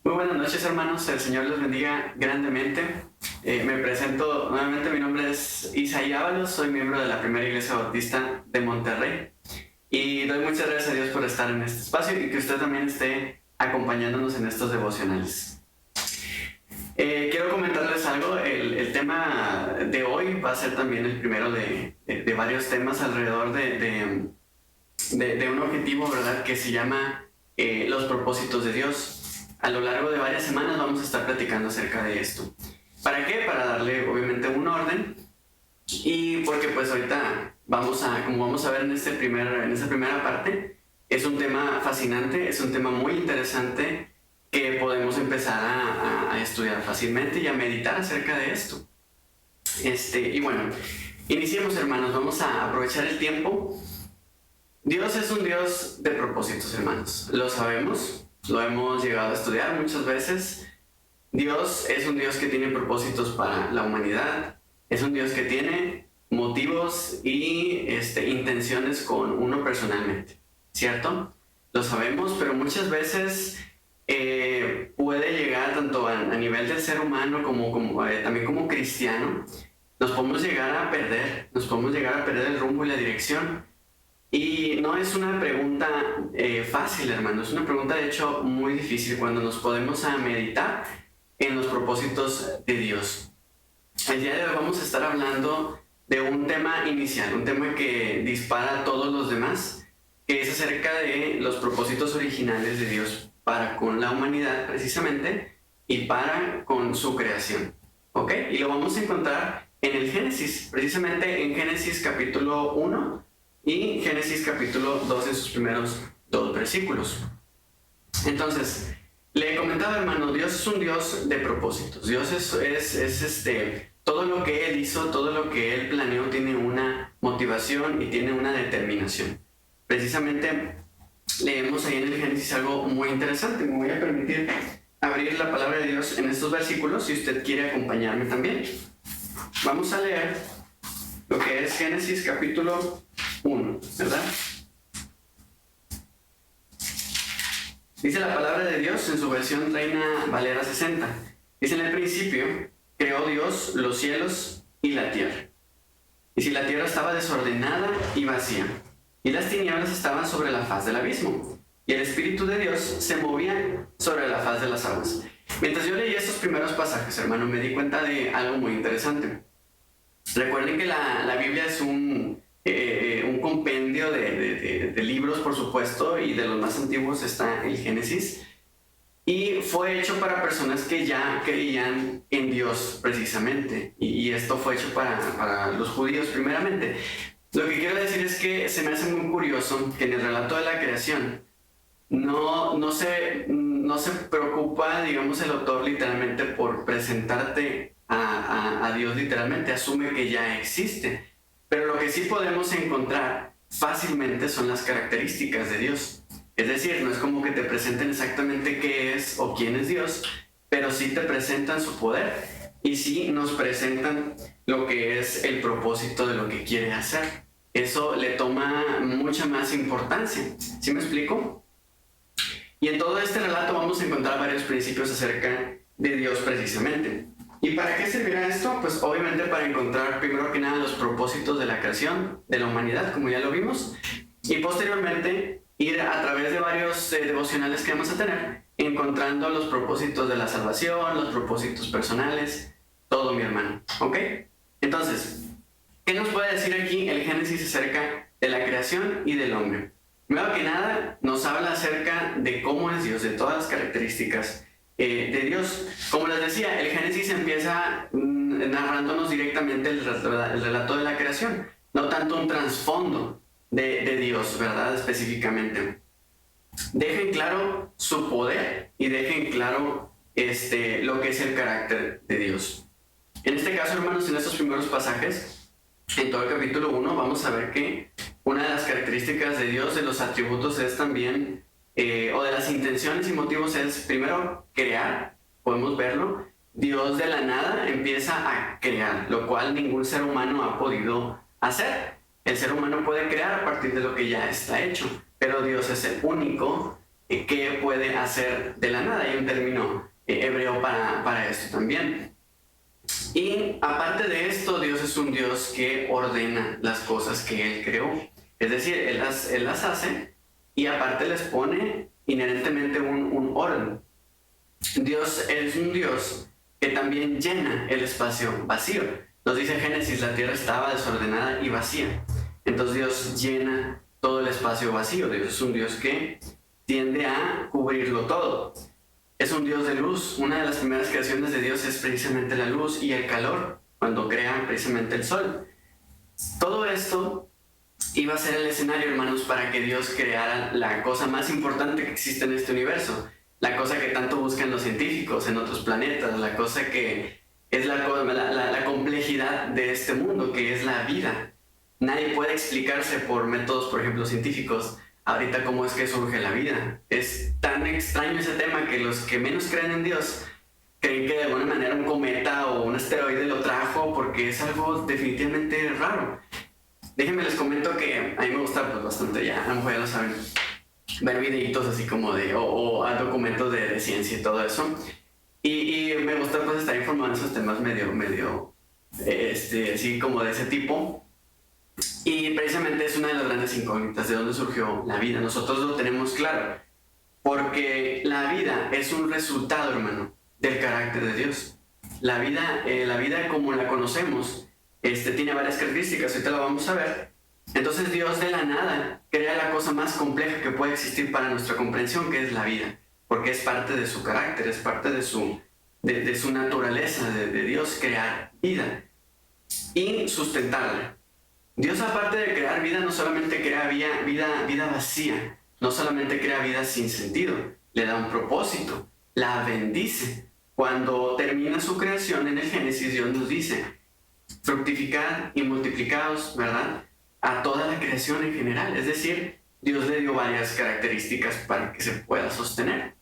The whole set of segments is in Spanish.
Muy buenas noches, hermanos. El Señor les bendiga grandemente. Me presento nuevamente. Mi nombre es Isaí Ábalos. Soy miembro de la Primera Iglesia Bautista de Monterrey. Y doy muchas gracias a Dios por estar en este espacio y que usted también esté acompañándonos en estos devocionales. Quiero comentarles algo. El tema de hoy va a ser también el primero de varios temas alrededor de un objetivo, ¿verdad?, que se llama los propósitos de Dios. A lo largo de varias semanas vamos a estar platicando acerca de esto. ¿Para qué? Para darle obviamente un orden, y porque pues ahorita como vamos a ver en esta primera parte, es un tema fascinante, es un tema muy interesante que podemos empezar a estudiar fácilmente y a meditar acerca de esto. Y bueno, iniciemos, hermanos. Vamos a aprovechar el tiempo. Dios es un Dios de propósitos, hermanos. Lo sabemos. Lo hemos llegado a estudiar muchas veces. Dios es un Dios que tiene propósitos para la humanidad. Es un Dios que tiene motivos y intenciones con uno personalmente, ¿cierto? Lo sabemos, pero muchas veces puede llegar tanto a nivel del ser humano también como cristiano. Nos podemos llegar a perder el rumbo y la dirección. Y no es una pregunta fácil, hermano. Es una pregunta, de hecho, muy difícil cuando nos podemos a meditar en los propósitos de Dios. El día de hoy vamos a estar hablando de un tema inicial, un tema que dispara a todos los demás, que es acerca de los propósitos originales de Dios para con la humanidad, precisamente, y para con su creación. ¿Ok? Y lo vamos a encontrar en el Génesis, precisamente en Génesis capítulo 1 y Génesis capítulo 2 en sus primeros 2 versículos. Entonces, le comentaba, hermano, Dios es un Dios de propósitos. Dios es todo lo que Él hizo, todo lo que Él planeó tiene una motivación y tiene una determinación. Precisamente leemos ahí en el Génesis algo muy interesante. Me voy a permitir abrir la palabra de Dios en estos versículos si usted quiere acompañarme también. Vamos a leer lo que es Génesis capítulo 1, ¿verdad? Dice la palabra de Dios en su versión Reina Valera 60. Dice: en el principio creó Dios los cielos y la tierra. Y si la tierra estaba desordenada y vacía, y las tinieblas estaban sobre la faz del abismo, y el Espíritu de Dios se movía sobre la faz de las aguas. Mientras yo leía estos primeros pasajes, hermano, me di cuenta de algo muy interesante. Recuerden que la Biblia es un compendio de libros, por supuesto, y de los más antiguos está el Génesis, y fue hecho para personas que ya creían en Dios, precisamente, y esto fue hecho para los judíos primeramente. Lo que quiero decir es que se me hace muy curioso que en el relato de la creación no se preocupa, digamos, el autor literalmente por presentarte a Dios literalmente, asume que ya existe. Pero lo que sí podemos encontrar fácilmente son las características de Dios. Es decir, no es como que te presenten exactamente qué es o quién es Dios, pero sí te presentan su poder y sí nos presentan lo que es el propósito de lo que quiere hacer. Eso le toma mucha más importancia. ¿Sí me explico? Y en todo este relato vamos a encontrar varios principios acerca de Dios precisamente. ¿Y para qué servirá esto? Pues obviamente para encontrar primero que nada los propósitos de la creación, de la humanidad, como ya lo vimos, y posteriormente ir a través de varios devocionales que vamos a tener, encontrando los propósitos de la salvación, los propósitos personales, todo, mi hermano. ¿Ok? Entonces, ¿qué nos puede decir aquí el Génesis acerca de la creación y del hombre? Primero que nada, nos habla acerca de cómo es Dios, de todas las características de Dios. Como les decía, el Génesis empieza narrándonos directamente el relato de la creación, no tanto un trasfondo de Dios, ¿verdad? Específicamente. Dejen claro su poder y dejen claro lo que es el carácter de Dios. En este caso, hermanos, en estos primeros pasajes, en todo el capítulo 1, vamos a ver que una de las características de Dios, de los atributos, es también o de las intenciones y motivos, es primero crear. Podemos verlo. Dios de la nada empieza a crear, lo cual ningún ser humano ha podido hacer. El ser humano puede crear a partir de lo que ya está hecho, pero Dios es el único ¿qué puede hacer de la nada? Hay un término hebreo para esto también. Y aparte de esto, Dios es un Dios que ordena las cosas que Él creó. Es decir, Él las hace y aparte les pone inherentemente un orden. Dios es un Dios que también llena el espacio vacío. Nos dice Génesis, la tierra estaba desordenada y vacía. Entonces Dios llena todo el espacio vacío. Dios es un Dios que tiende a cubrirlo todo. Es un Dios de luz. Una de las primeras creaciones de Dios es precisamente la luz y el calor, cuando crea precisamente el sol. Todo esto iba a ser el escenario, hermanos, para que Dios creara la cosa más importante que existe en este universo, la cosa que tanto buscan los científicos en otros planetas, la cosa que es la complejidad de este mundo, que es la vida. Nadie puede explicarse por métodos, por ejemplo, científicos, ahorita cómo es que surge la vida. Es tan extraño ese tema que los que menos creen en Dios creen que de alguna manera un cometa o un asteroide lo trajo, porque es algo definitivamente raro. Déjenme les comento que a mí me gusta pues bastante, ya a lo mejor ya lo saben, ver videitos así como de, o documentos de ciencia y todo eso. Y me gusta pues estar informado en esos temas medio, así como de ese tipo. Y precisamente es una de las grandes incógnitas de dónde surgió la vida. Nosotros lo tenemos claro, porque la vida es un resultado, hermano, del carácter de Dios. La vida como la conocemos, tiene varias características, ahorita lo vamos a ver. Entonces Dios de la nada crea la cosa más compleja que puede existir para nuestra comprensión, que es la vida, porque es parte de su carácter, es parte de su naturaleza, de Dios crear vida y sustentarla. Dios, aparte de crear vida, no solamente crea vida vacía, no solamente crea vida sin sentido, le da un propósito, la bendice. Cuando termina su creación en el Génesis, Dios nos dice, fructificad y multiplicaos, ¿verdad?, a toda la creación en general. Es decir, Dios le dio varias características para que se pueda sostener.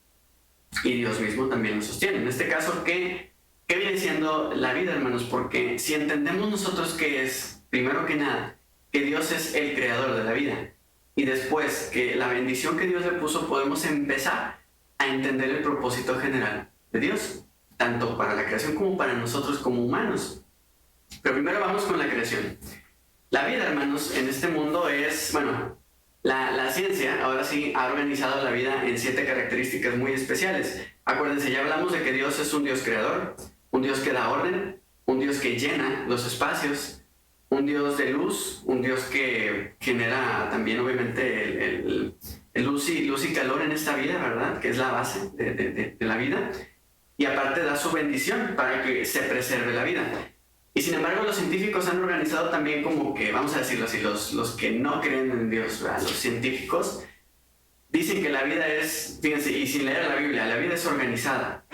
Y Dios mismo también lo sostiene. En este caso, ¿qué viene siendo la vida, hermanos? Porque si entendemos nosotros que es, primero que nada, que Dios es el creador de la vida, y después que la bendición que Dios le puso, podemos empezar a entender el propósito general de Dios, tanto para la creación como para nosotros como humanos. Pero primero vamos con la creación. La vida, hermanos, en este mundo es, bueno, la ciencia ahora sí ha organizado la vida en 7 características muy especiales. Acuérdense, ya hablamos de que Dios es un Dios creador, un Dios que da orden, un Dios que llena los espacios, un Dios de luz, un Dios que genera también obviamente el luz y calor en esta vida, ¿verdad?, que es la base de la vida, y aparte da su bendición para que se preserve la vida. Y sin embargo, los científicos han organizado también como que, vamos a decirlo así, los que no creen en Dios, ¿verdad?, los científicos, dicen que la vida es, fíjense, y sin leer la Biblia, la vida es organizada.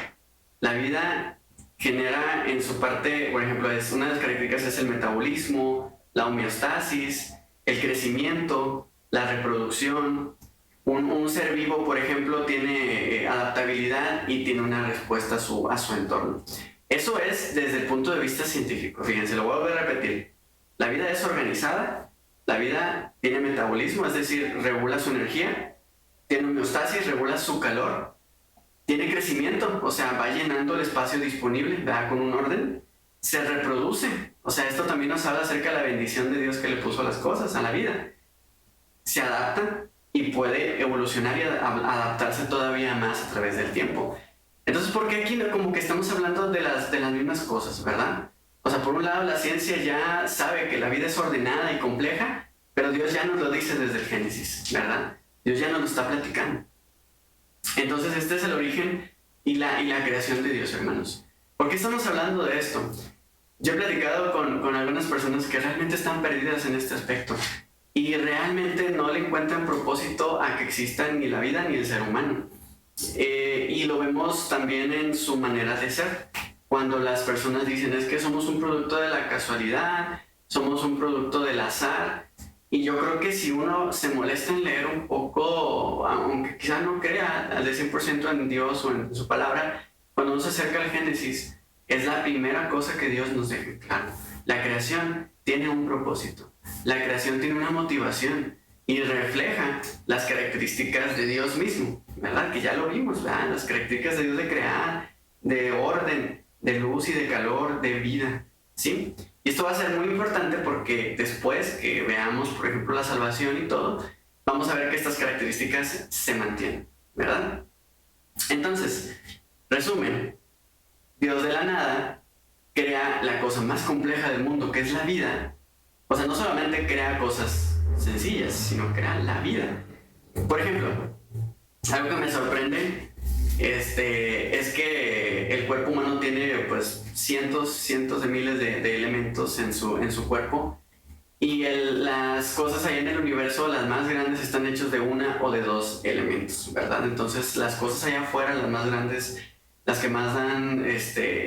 La vida genera en su parte, por ejemplo, una de las características es el metabolismo, la homeostasis, el crecimiento, la reproducción. Un ser vivo, por ejemplo, tiene adaptabilidad y tiene una respuesta a su entorno. Eso es desde el punto de vista científico. Fíjense, lo voy a volver a repetir. La vida es organizada, la vida tiene metabolismo, es decir, regula su energía, tiene homeostasis, regula su calor, tiene crecimiento, o sea, va llenando el espacio disponible, ¿verdad?, con un orden, se reproduce, o sea, esto también nos habla acerca de la bendición de Dios que le puso a las cosas, a la vida. Se adapta y puede evolucionar y adaptarse todavía más a través del tiempo. Entonces, ¿por qué aquí como que estamos hablando de las mismas cosas, verdad? O sea, por un lado la ciencia ya sabe que la vida es ordenada y compleja, pero Dios ya nos lo dice desde el Génesis, ¿verdad? Dios ya nos lo está platicando. Entonces, este es el origen y la creación de Dios, hermanos. ¿Por qué estamos hablando de esto? Yo he platicado con algunas personas que realmente están perdidas en este aspecto y realmente no le encuentran propósito a que exista ni la vida ni el ser humano. Y lo vemos también en su manera de ser. Cuando las personas dicen es que somos un producto de la casualidad, somos un producto del azar. Y yo creo que si uno se molesta en leer un poco, aunque quizá no crea al 100% en Dios o en su palabra, cuando uno se acerca al Génesis, es la primera cosa que Dios nos deja claro. La creación tiene un propósito. La creación tiene una motivación. y refleja las características de Dios mismo, ¿verdad? Que ya lo vimos, ¿verdad? Las características de Dios de crear, de orden, de luz y de calor, de vida, ¿sí? Y esto va a ser muy importante porque después que veamos, por ejemplo, la salvación y todo, vamos a ver que estas características se mantienen, ¿verdad? Entonces, resumen, Dios de la nada crea la cosa más compleja del mundo, que es la vida. O sea, no solamente crea cosas sencillas, sino crea la vida. Por ejemplo, algo que me sorprende es que el cuerpo humano tiene pues cientos de miles de elementos en su cuerpo, y las cosas ahí en el universo, las más grandes, están hechas de una o de dos elementos, ¿verdad? Entonces las cosas allá afuera, las más grandes, las que más dan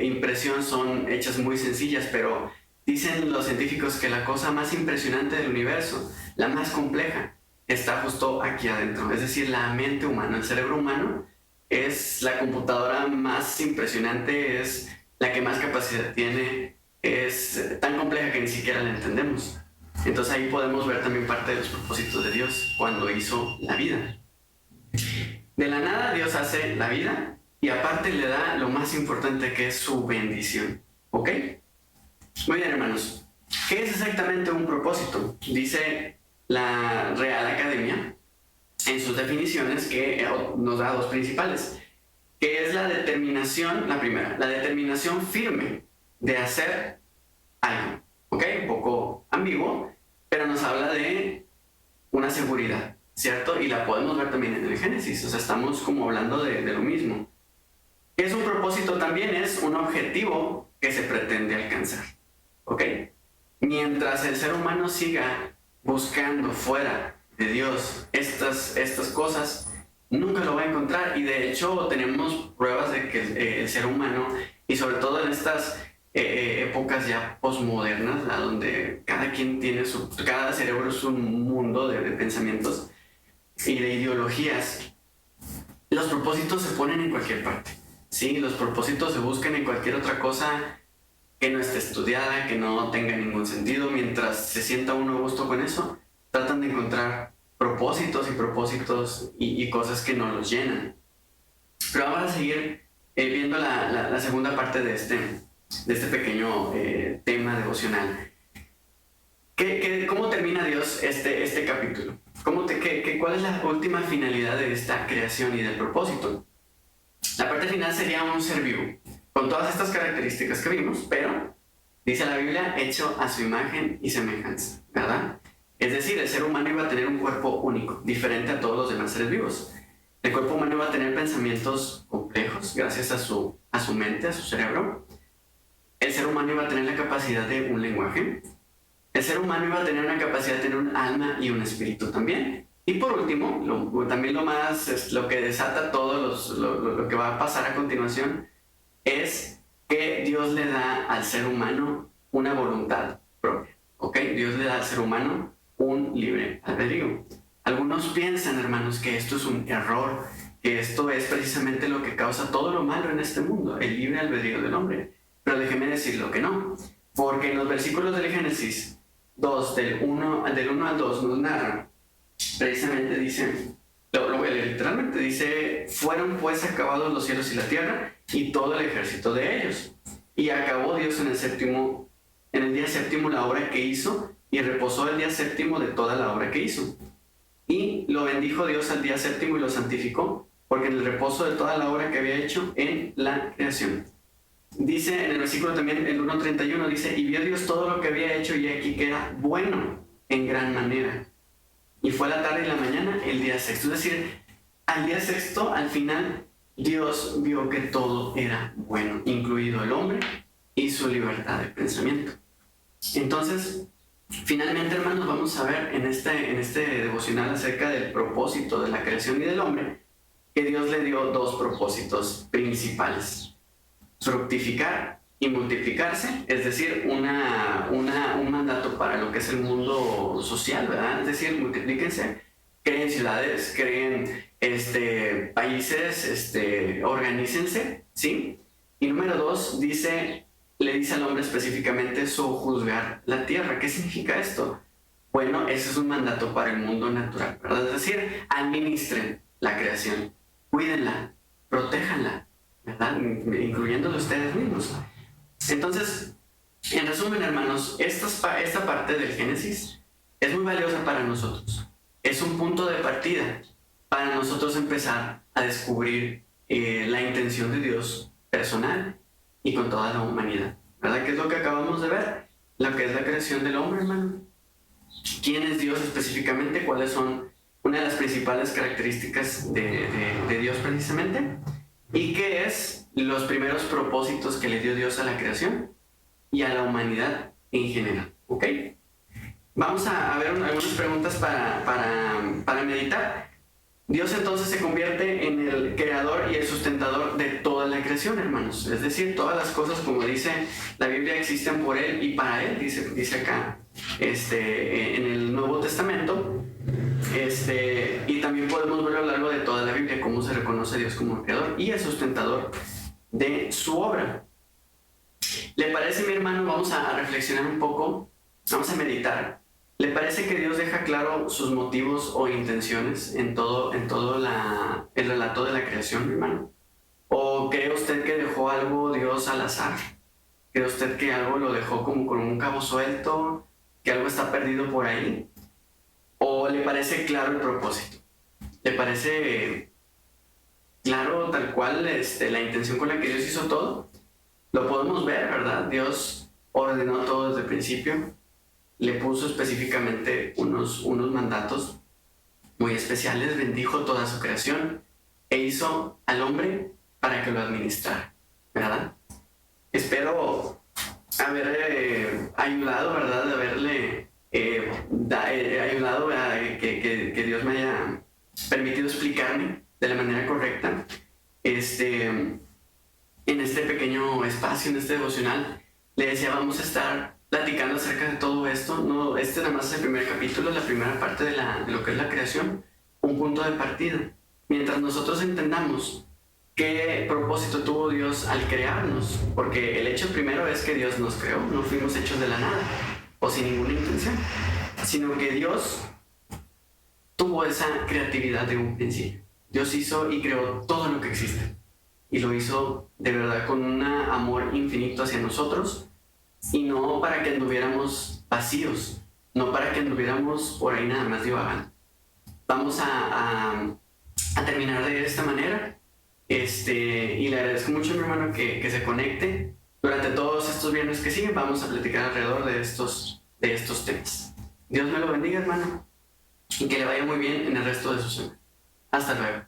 impresión, son hechas muy sencillas, pero dicen los científicos que la cosa más impresionante del universo, la más compleja, está justo aquí adentro. Es decir, la mente humana, el cerebro humano, es la computadora más impresionante, es la que más capacidad tiene, es tan compleja que ni siquiera la entendemos. Entonces ahí podemos ver también parte de los propósitos de Dios cuando hizo la vida. De la nada Dios hace la vida y aparte le da lo más importante, que es su bendición. ¿Ok? Muy bien, hermanos. ¿Qué es exactamente un propósito? Dice la Real Academia en sus definiciones, que nos da dos principales, que es la determinación, la primera, la determinación firme de hacer algo. ¿Ok? Un poco ambiguo, pero nos habla de una seguridad, ¿cierto? Y la podemos ver también en el Génesis, o sea, estamos como hablando de lo mismo. ¿Qué es un propósito? También es un objetivo que se pretende alcanzar, ¿ok? Mientras el ser humano siga buscando fuera de Dios estas cosas, nunca lo va a encontrar, y de hecho tenemos pruebas de que el ser humano, y sobre todo en estas épocas ya posmodernas, donde cada quien tiene cada cerebro es un mundo de pensamientos y de ideologías, los propósitos se ponen en cualquier parte, ¿sí? Los propósitos se buscan en cualquier otra cosa que no esté estudiada, que no tenga ningún sentido. Mientras se sienta uno a gusto con eso, tratan de encontrar propósitos y cosas que no los llenan. Pero vamos a seguir viendo la segunda parte de este pequeño tema devocional. ¿Cómo termina Dios este capítulo? ¿Cuál es la última finalidad de esta creación y del propósito? La parte final sería un ser vivo, con todas estas características que vimos, pero, dice la Biblia, hecho a su imagen y semejanza, ¿verdad? Es decir, el ser humano iba a tener un cuerpo único, diferente a todos los demás seres vivos. El cuerpo humano iba a tener pensamientos complejos, gracias a su mente, a su cerebro. El ser humano iba a tener la capacidad de un lenguaje. El ser humano iba a tener una capacidad de tener un alma y un espíritu también. Y por último, lo que desata todo lo que va a pasar a continuación, es que Dios le da al ser humano una voluntad propia. ¿Ok? Dios le da al ser humano un libre albedrío. Algunos piensan, hermanos, que esto es un error, que esto es precisamente lo que causa todo lo malo en este mundo, el libre albedrío del hombre. Pero déjeme decirlo que no, porque en los versículos del Génesis 2, del 1 al 2, nos narra, precisamente dice, literalmente dice: fueron pues acabados los cielos y la tierra y todo el ejército de ellos. Y acabó Dios en el día séptimo la obra que hizo, y reposó el día séptimo de toda la obra que hizo. Y lo bendijo Dios al día séptimo y lo santificó, porque en el reposo de toda la obra que había hecho en la creación. Dice en el versículo también, el 1:31, dice: y vio Dios todo lo que había hecho, y aquí que era bueno en gran manera. Y fue la tarde y la mañana el día sexto. Es decir, al día sexto, al final, Dios vio que todo era bueno, incluido el hombre y su libertad de pensamiento. Entonces, finalmente, hermanos, vamos a ver en este devocional acerca del propósito de la creación y del hombre, que Dios le dio dos propósitos principales: fructificar y multiplicarse, es decir, un mandato para lo que es el mundo social, ¿verdad? Es decir, multiplíquense, creen ciudades, creen países, organícense, ¿sí? Y número 2, le dice al hombre específicamente: sojuzgar la tierra. ¿Qué significa esto? Bueno, ese es un mandato para el mundo natural, ¿verdad? Es decir, administren la creación, cuídenla, protéjanla, ¿verdad? Incluyéndolo ustedes mismos. Entonces, en resumen, hermanos, esta parte del Génesis es muy valiosa para nosotros. Es un punto de partida para nosotros empezar a descubrir la intención de Dios personal y con toda la humanidad, ¿verdad? ¿Qué es lo que acabamos de ver? Lo que es la creación del hombre, hermano. ¿Quién es Dios específicamente? ¿Cuáles son una de las principales características de Dios precisamente? ¿Y qué es los primeros propósitos que le dio Dios a la creación y a la humanidad en general? ¿Ok? Vamos a ver algunas preguntas para meditar. Dios entonces se convierte en el creador y el sustentador de toda la creación, hermanos. Es decir, todas las cosas, como dice la Biblia, existen por Él y para Él, dice acá en el Nuevo Testamento. Y también podemos ver a lo largo de toda la Biblia cómo se reconoce a Dios como el creador y el sustentador de su obra. ¿Le parece, mi hermano? Vamos a reflexionar un poco, vamos a meditar. ¿Le parece que Dios deja claro sus motivos o intenciones en todo el relato de la creación, mi hermano? ¿O cree usted que dejó algo Dios al azar? ¿Cree usted que algo lo dejó como con un cabo suelto? ¿Que algo está perdido por ahí? ¿O le parece claro el propósito? ¿Le parece claro tal cual la intención con la que Dios hizo todo? Lo podemos ver, ¿verdad? Dios ordenó todo desde el principio. Le puso específicamente unos mandatos muy especiales, bendijo toda su creación e hizo al hombre para que lo administrara, ¿verdad? Espero haber ayudado, ¿verdad? Haberle ayudado a que Dios me haya permitido explicarme de la manera correcta en este pequeño espacio, en este devocional. Le decía, vamos a estar platicando acerca de todo esto. No, nada más es el primer capítulo, la primera parte de lo que es la creación, un punto de partida. Mientras nosotros entendamos qué propósito tuvo Dios al crearnos, porque el hecho primero es que Dios nos creó, no fuimos hechos de la nada o sin ninguna intención, sino que Dios tuvo esa creatividad de un principio. Dios hizo y creó todo lo que existe y lo hizo de verdad con un amor infinito hacia nosotros. Y no para que anduviéramos vacíos, no para que anduviéramos por ahí nada más divagando. Vamos a terminar de esta manera. Y le agradezco mucho a mi hermano que se conecte. Durante todos estos viernes que siguen vamos a platicar alrededor de estos temas. Dios me lo bendiga, hermano, y que le vaya muy bien en el resto de su semana. Hasta luego.